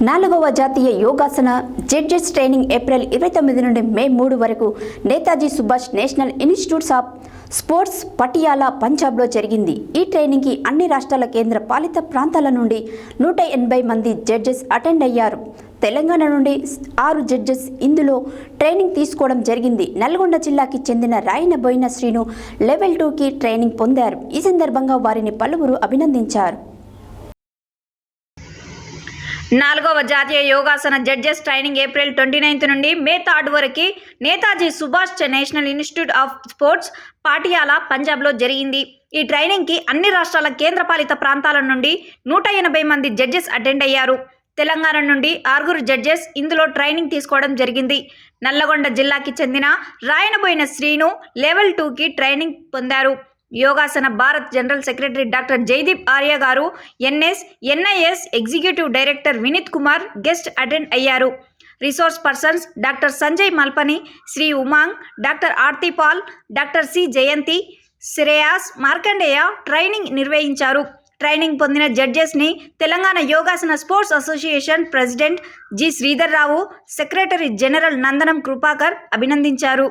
4వ జాతీయ yogasana judges training April 29 నుండి మే 3 వరకు Netaji Subhash national institutes of sports Patiala పంజాబ్లో జరిగింది. ఈ ట్రైనింగ్కి అన్ని రాష్ట్రాల కేంద్ర పాలిత ప్రాంతాల నుండి 180 మంది జడ్జెస్ అటెండ్ అయ్యారు. తెలంగాణ నుండి 6 జడ్జెస్ ఇందులో ట్రైనింగ్ తీసుకోవడం జరిగింది. నల్గొండ జిల్లాకి చెందిన రాయనబోయిన శ్రీను లెవెల్ 2కి ట్రైనింగ్ పొందారు. ఈ సందర్భంగా వారిని పలువురు అభినందించారు. 4వ జాతీయ యోగాసన జడ్జెస్ ట్రైనింగ్ ఏప్రిల్ 29 నుండి మే 3 వరకు Netaji Subhash national institute of sports Patiala పంజాబ్లో జరిగింది. ఈ ట్రైనింగ్కి అన్ని రాష్ట్రాల కేంద్రపాలిత ప్రాంతాల నుండి 180 మంది జడ్జెస్ అటెండ్ అయ్యారు. తెలంగాణ నుండి 6 జడ్జెస్ ఇందులో ట్రైనింగ్ తీసుకోవడం జరిగింది. నల్లగొండ జిల్లాకి చెందిన రాయనబోయిన శ్రీను లెవెల్ 2కి ట్రైనింగ్ పొందారు. Yogasana Bharat general secretary doctor Jaideep Arya గారు, NIS executive director Vineet Kumar guest attend అయ్యారు. Resource persons doctor Sanjay Malpani, Shri Umang, doctor Aarti Pal, doctor C Jayanthi, Shreyas Markandeya training నిర్వహించారు. ట్రైనింగ్ పొందిన జడ్జెస్ని Telangana Yogasana sports association president G Sridhar Rao, secretary general Nandanam Krupakar అభినందించారు.